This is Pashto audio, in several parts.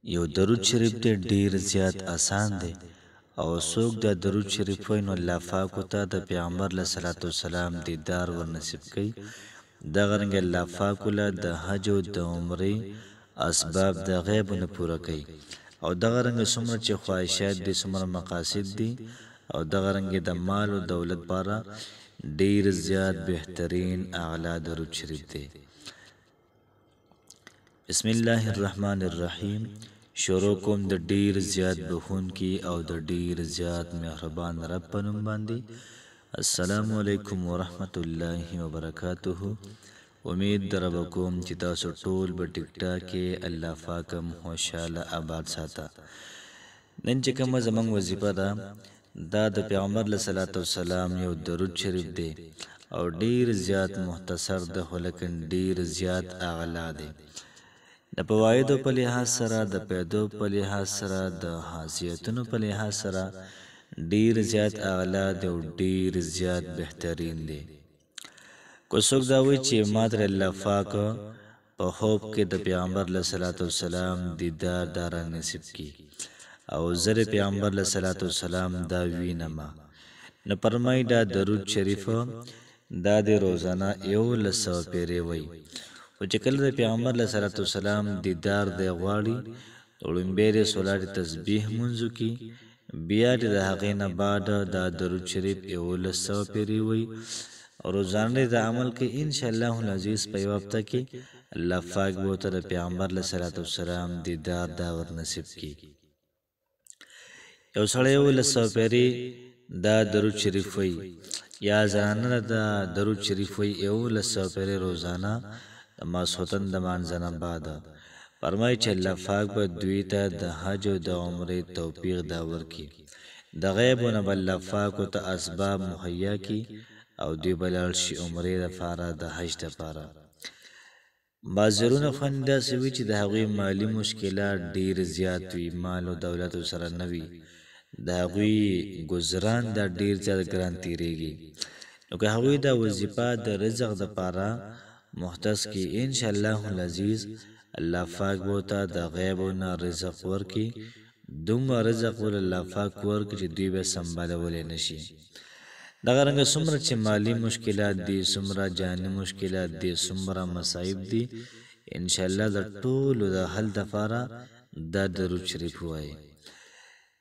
یو درود شریف دی ډیر زیات آسان دی او څوک د درود شریف وای نو الله پاک ته د پیغمبر له صلوات والسلام دیدار ور نصیب کړي دغه رنګ الله پاک له د حج او د عمرې اسباب د غیب نه پوره کړي او دغه رنګ څومره چې خواهشات دي څومره مقاصد دي او دغه رنګ د مال او دولت لپاره ډیر زیات بهترین اعلی درود شریف دی بسم الله الرحمن الرحیم شروع کوم د ډیر زیات بخون کی او د ډیر زیات مهربان رب په نوم باندې السلام علیکم ورحمت الله وبرکاته امید دربکم چې تاسو ټول په ټیک ټاک کې الله پاکم خوشاله آباد ساته نن چې کوم زمنګ وظیفه ده دا د پیغمبر صلی الله علیه وسلم یو درود شریف دی او ډیر زیات مختصر ده ولیکن ډیر زیات اعلی دی د فوایدو په لحاظ سره د پیدو په لحاظ سره د خاصیتونو په لحاظ سره ډیر زیات اعلی دی او ډیر زیات بهترین دی کو څوک دا وایي چې ماته الله پاک په خوب کې د پیغمبر صلی الله علیه وسلم دیدار دار نصیب کی او زره پیغمبر صلی الله علیه وسلم دا وینما نو پرمای دا درود شریف دا د روزانه یو لسو پیری وای او چې کله د پیغمبر صلی الله علیه وسلم دیدار دی غواړي اولمبیر سولار تسبیح منځو کی بیا د هغې نه بعد دا درود شریف یو لسو پیری وای او روزانه د عمل کې ان شاء الله العزیز په وخت کې الله پاک به تر پیغمبر صلی الله علیه وسلم دیدار دا ور نصیب کی یو سړی ولسو پیری دا درود شریف وای یا ځاننه دا درود شریف وای یو لسو پیری روزانه ما سوتن د مانځنه بعد فرمای چې الله پاک به دوی ته د حج او د عمرې توفیق دا ورکي د غیب نه بل الله پاک ته اسباب مهیا کی او دی بلال شي عمرې لپاره د حج لپاره بازرونه فنده سوي چې د هغوی مالی مشکلات ډیر زیات وي مال او دولت سره نوي د هغوی گزاران دا ډیر زیات ګران تیریږي نو که هغوی دا وظیفه د رزق لپاره مختص کی ان شاء الله العزیز الله پاک بوتا د غیب او رزق ورکی دوم رزق ول الله پاک ورکی چې دوی به سنبالول نشي دغه رنګ څومره چې مالی مشکلات دي څومره جاني مشکلات دي څومره مصايب دي ان شاء الله د ټول د حل دفاره د درود شریف وای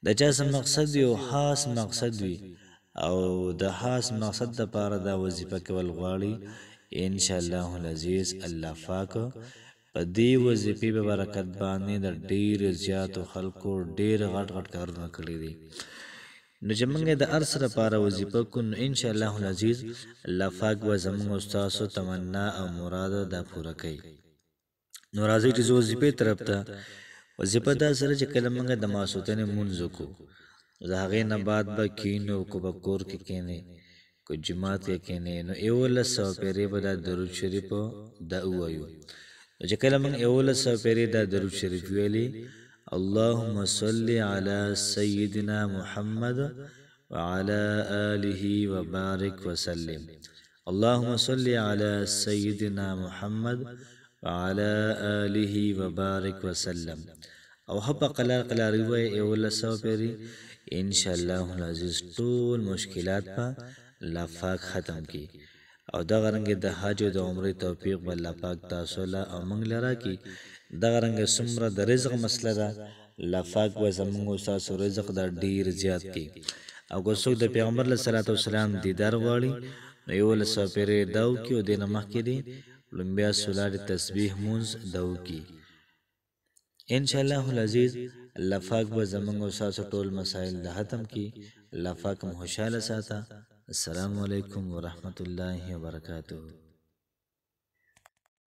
د چا سم مقصد یو خاص مقصد وي او د خاص مقصد لپاره دا وظیفه کول غواړي ان شاء الله العزیز الله پاک په دې وظیفې په برکت باندې د ډیر زیات خلکو ډیر غټ غټ کارونه کړی دي نو چې موږ د ارس لپاره وظیفه کو نو ان شاء الله العزیز الله پاک به زموږ استاد تمنا او مراد دا پوره کوي نو راځي چې وظیفې طرف ته وظیفه دا سره چې کله موږ د ماسوتنه مونږ کو زه هغه نه بعد به کینو کو به کور کې کینې کو جماعت کې کینې نو اول سو پیری به د درود شریف دا وایو چې کله موږ اول سو پیری د درود شریف ویلي اللهم صل على سيدنا محمد وعلى آله وبارك وسلم اللهم صل على سيدنا محمد وعلى آله وبارك وسلم او حب قلار روای اول سو پیری ان شاء الله العزیز ټول مشکلات په الله پاک ختم کی او دا غرنګ د حج او د عمرې توفیق بل الله پاک تاسو له امنګ لرا کی دا غرنګ سمره د رزق مسله ده الله پاک و زموږ تاسو رزق دا ډیر زیات کی او ګوسو د پیغمبر صلی الله علیه وسلم دیدار غواړي نو یو له سپیره داو کی او د نمخ کې دی لمبیا سولار تسبیح مونز داو کی ان شاء الله العزیز الله پاک به زموږ تاسو ټول مسائل د ختم کی الله پاک مو خوشاله ساته السلام علیکم ورحمت الله وبرکاته